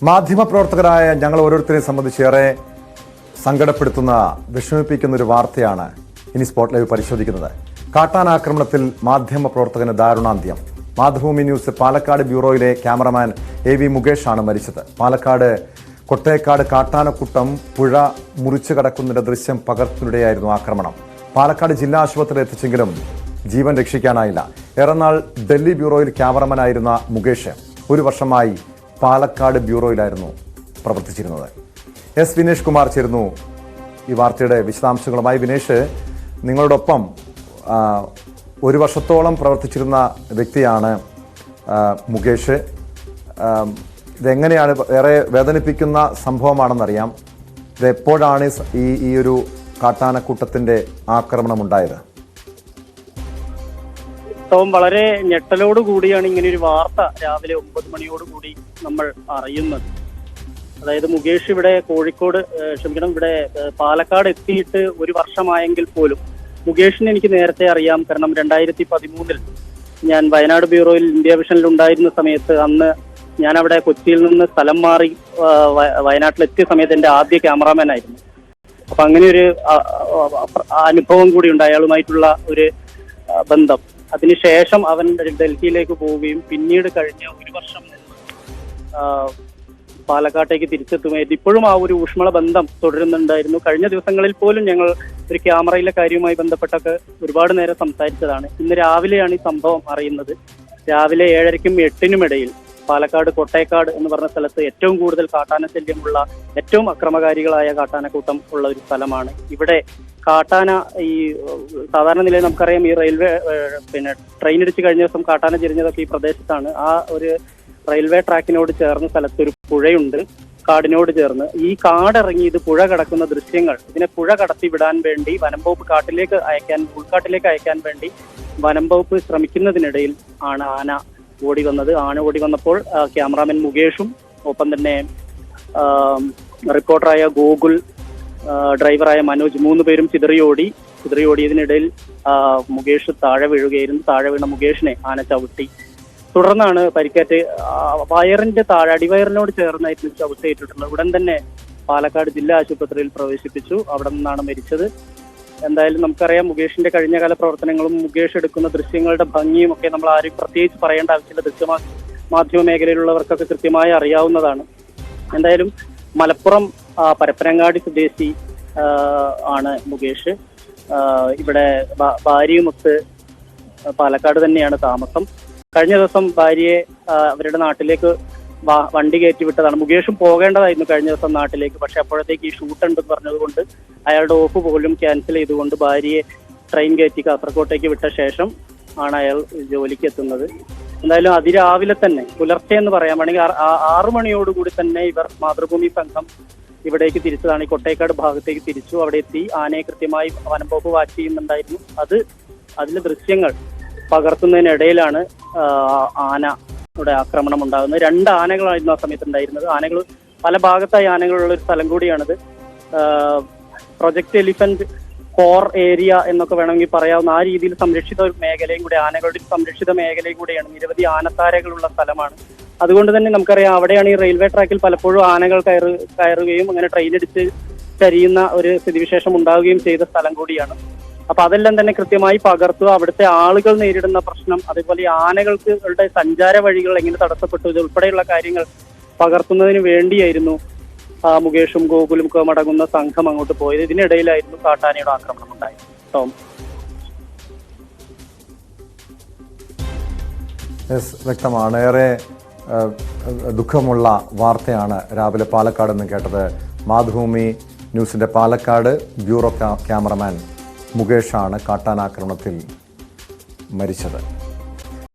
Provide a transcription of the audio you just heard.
മാധ്യമപ്രവർത്തകരായ ഞങ്ങൾ ഓരോരുത്തരെയും സംബന്ധിച്ചേറെ സങ്കടപ്പെടുത്തുന്ന വിഷമിപ്പിക്കുന്ന ഒരു വാർത്തയാണ് ഇനി സ്പോട്ട് ലൈവ് പരിശോധിക്കുന്നത്. കാട്ടാനാക്രമണത്തിൽ മാധ്യമപ്രവർത്തകന് ദാരുണാന്ത്യം. മാതൃഭൂമി ന്യൂസ് പാലക്കാട് ബ്യൂറോയിലെ ക്യാമറമാൻ AV മുകേഷാണ് മരിച്ചത്. പാലക്കാട് കൊട്ടേക്കാട് കാട്ടാനക്കൂട്ടം പുഴ മുറിച്ചു കടക്കുന്നതിന്റെ ദൃശ്യം പകർത്തുന്നതിനിടെയായിരുന്നു ആക്രമണം. പാലക്കാട് ജില്ലാ ആശുപത്രിയിൽ എത്തിച്ചെങ്കിലും ജീവൻ രക്ഷിക്കാനായില്ല. ഏറെനാൾ ഡൽഹി ബ്യൂറോയിൽ ക്യാമറമാനായിരുന്ന മുകേഷ് ഒരു വർഷമായി പാലക്കാട് ബ്യൂറോയിലായിരുന്നു പ്രവർത്തിച്ചിരുന്നത്. എസ് വിനേഷ് കുമാർ ചേരുന്നു ഈ വാർത്തയുടെ വിശദാംശങ്ങളുമായി. വിനേഷ്, നിങ്ങളോടൊപ്പം ഒരു വർഷത്തോളം പ്രവർത്തിച്ചിരുന്ന വ്യക്തിയാണ് മുകേഷ്. ഇതെങ്ങനെയാണ്, ഏറെ വേദനിപ്പിക്കുന്ന സംഭവമാണെന്നറിയാം. ഇത് എപ്പോഴാണ് ഈ ഒരു കാട്ടാനക്കൂട്ടത്തിന്റെ ആക്രമണം ഉണ്ടായത്? വളരെ ഞെട്ടലോട് കൂടിയാണ് ഇങ്ങനെ ഒരു വാർത്ത രാവിലെ 9 മണിയോടുകൂടി നമ്മൾ അറിയുന്നത്. അതായത് മുകേഷ് ഇവിടെ ഇവിടെ പാലക്കാട് എത്തിയിട്ട് ഒരു വർഷമായെങ്കിൽ പോലും മുകേഷിനെ എനിക്ക് നേരത്തെ അറിയാം. കാരണം 2013 ഞാൻ വയനാട് ബ്യൂറോയിൽ ഇന്ത്യ വിഷനിൽ ഉണ്ടായിരുന്ന സമയത്ത് അന്ന് ഞാൻ അവിടെ കൊച്ചിയിൽ നിന്ന് സ്ഥലം മാറി വയനാട്ടിലെത്തിയ സമയത്ത് എൻ്റെ ആദ്യ ക്യാമറാമാൻ ആയിരുന്നു. അപ്പൊ അങ്ങനെ ഒരു അനുഭവം കൂടി ഉണ്ട്, അയാളുമായിട്ടുള്ള ഒരു ബന്ധം. അതിനുശേഷം അവൻ ഡൽഹിയിലേക്ക് പോവുകയും പിന്നീട് കഴിഞ്ഞ ഒരു വർഷം പാലക്കാട്ടേക്ക് തിരിച്ചെത്തുകയും ഇപ്പോഴും ആ ഒരു ഊഷ്മള ബന്ധം തുടരുന്നുണ്ടായിരുന്നു. കഴിഞ്ഞ ദിവസങ്ങളിൽ പോലും ഞങ്ങൾ ഒരു ക്യാമറയിലെ കാര്യവുമായി ബന്ധപ്പെട്ടൊക്കെ ഒരുപാട് നേരം സംസാരിച്ചതാണ്. ഇന്ന് രാവിലെയാണ് ഈ സംഭവം അറിയുന്നത്. രാവിലെ 7:30ക്കും 8:00നും ഇടയിൽ പാലക്കാട് കൊട്ടേക്കാട് എന്ന് പറഞ്ഞ സ്ഥലത്ത് ഏറ്റവും കൂടുതൽ കാട്ടാന ശല്യമുള്ള, ഏറ്റവും അക്രമകാരികളായ കാട്ടാനക്കൂട്ടം ഉള്ള ഒരു സ്ഥലമാണ്. ഇവിടെ കാട്ടാന ഈ സാധാരണ നിലയിൽ നമുക്കറിയാം, ഈ റെയിൽവേ ട്രെയിൻ ഇടിച്ച് കഴിഞ്ഞ ദിവസം കാട്ടാന ചെരിഞ്ഞതൊക്കെ ഈ പ്രദേശത്താണ്. ആ ഒരു റെയിൽവേ ട്രാക്കിനോട് ചേർന്ന സ്ഥലത്ത് ഒരു പുഴയുണ്ട്, കാടിനോട് ചേർന്ന്. ഈ കാടിറങ്ങി ഇത് പുഴ കടക്കുന്ന ദൃശ്യങ്ങൾ, ഇതിനെ പുഴ കടത്തി വിടാൻ വേണ്ടി വനംവകുപ്പ് ഉൾക്കാട്ടിലേക്ക് അയക്കാൻ വേണ്ടി വനംവകുപ്പ് ശ്രമിക്കുന്നതിനിടയിൽ ആണ് ആന ഓടി വന്നത്. ആന ഓടി വന്നപ്പോൾ ക്യാമറാമാൻ മുകേഷും ഒപ്പം തന്നെ റിപ്പോർട്ടറായ ഗോകുൽ, ഡ്രൈവറായ മനോജ്, 3 പേരും ചിതറിയോടിയതിനിടയിൽ മുകേഷ് താഴെ വീഴുകയായിരുന്നു. താഴെ വീണ മുകേഷിനെ ആന ചവിട്ടി. തുടർന്നാണ് പരിക്കേറ്റ് വയറിന്റെ താഴെ അടിവയറിനോട് ചേർന്നായിരുന്നു ചവിട്ടേറ്റിട്ടുള്ളത്. ഉടൻ തന്നെ പാലക്കാട് ജില്ലാ ആശുപത്രിയിൽ പ്രവേശിപ്പിച്ചു. അവിടെ നിന്നാണ് മരിച്ചത്. എന്തായാലും നമുക്കറിയാം മുകേഷിന്റെ കഴിഞ്ഞകാല പ്രവർത്തനങ്ങളും മുകേഷ് എടുക്കുന്ന ദൃശ്യങ്ങളുടെ ഭംഗിയും ഒക്കെ നമ്മൾ ആരും പ്രത്യേകിച്ച് പറയേണ്ട ആവശ്യമില്ല. മാധ്യമ മേഖലയിലുള്ളവർക്കൊക്കെ കൃത്യമായി അറിയാവുന്നതാണ്. എന്തായാലും മലപ്പുറം പരപ്പനങ്ങാടി സ്വദേശി ആണ് മുകേഷ്. ഇവിടെ ഭാര്യയുമൊത്ത് പാലക്കാട് തന്നെയാണ് താമസം. കഴിഞ്ഞ ദിവസം ഭാര്യയെ അവരുടെ നാട്ടിലേക്ക് വണ്ടി കയറ്റി വിട്ടതാണ്. മുകേഷും പോകേണ്ടതായിരുന്നു കഴിഞ്ഞ ദിവസം നാട്ടിലേക്ക്. പക്ഷെ അപ്പോഴത്തേക്ക് ഈ ഷൂട്ട് ഉണ്ടെന്ന് പറഞ്ഞതുകൊണ്ട് അയാളുടെ ഓഫ് പോലും ക്യാൻസൽ ചെയ്തുകൊണ്ട് ഭാര്യയെ ട്രെയിൻ കയറ്റി കാസർകോട്ടേക്ക് വിട്ട ശേഷം ആണ് അയാൾ ജോലിക്ക് എത്തുന്നത്. എന്തായാലും അതിരാവിലെ തന്നെ, പുലർച്ചെ എന്ന് പറയാൻ വേണമെങ്കിൽ 6 മണിയോടുകൂടി തന്നെ ഇവർ മാതൃഭൂമി സംഘം ഇവിടേക്ക് തിരിച്ചതാണ്. ഈ കൊട്ടേക്കാട് ഭാഗത്തേക്ക് തിരിച്ചു. അവിടെ എത്തി ആനയെ കൃത്യമായി വനംവകുപ്പ് വാച്ച് ചെയ്യുന്നുണ്ടായിരുന്നു. അതിലെ ദൃശ്യങ്ങൾ പകർത്തുന്നതിനിടയിലാണ് ആനയുടെ ആക്രമണം ഉണ്ടാകുന്നത്. 2 ആനകളായിരുന്നു ആ സമയത്ത് ഉണ്ടായിരുന്നത്. ആനകൾ പല ഭാഗത്തായി ആനകളുള്ള ഒരു സ്ഥലം കൂടിയാണിത്. പ്രൊജക്ട് എലിഫന്റ് കോർ ഏരിയ എന്നൊക്കെ വേണമെങ്കിൽ പറയാവുന്ന ആ രീതിയിൽ സംരക്ഷിത ഒരു മേഖലയും കൂടി, ആനകളുടെ സംരക്ഷിത മേഖലയും കൂടിയാണ്. നിരവധി ആനത്താരകളുള്ള സ്ഥലമാണ്. അതുകൊണ്ട് തന്നെ നമുക്കറിയാം അവിടെയാണ് ഈ റെയിൽവേ ട്രാക്കിൽ പലപ്പോഴും ആനകൾ കയറുകയും അങ്ങനെ ട്രെയിനടിച്ച് ചരിയുന്ന ഒരു സ്ഥിതിവിശേഷം ഉണ്ടാവുകയും ചെയ്ത സ്ഥലം കൂടിയാണ്. അപ്പൊ അതെല്ലാം തന്നെ കൃത്യമായി പകർത്തുക, അവിടുത്തെ ആളുകൾ നേരിടുന്ന പ്രശ്നം, അതേപോലെ ഈ ആനകളുടെ സഞ്ചാര വഴികൾ എങ്ങനെ തടസ്സപ്പെട്ടു, ഇതുൾപ്പെടെയുള്ള കാര്യങ്ങൾ പകർത്തുന്നതിന് വേണ്ടിയായിരുന്നു മുകേഷും ഗോകുലും ഒക്കെ അടങ്ങുന്ന സംഘം അങ്ങോട്ട് പോയത്. ഇതിനിടയിലായിരുന്നു കാട്ടാനയുടെ ആക്രമണം ഉണ്ടായത്. വ്യക്തമാണ്. ഏറെ ദുഃഖമുള്ള വാർത്തയാണ് രാവിലെ പാലക്കാട് നിന്ന് കേട്ടത്. മാതൃഭൂമി ന്യൂസിന്റെ പാലക്കാട് ബ്യൂറോ ക്യാമറമാൻ മുകേഷാണ് കാട്ടാനാക്രമണത്തിൽ മരിച്ചത്.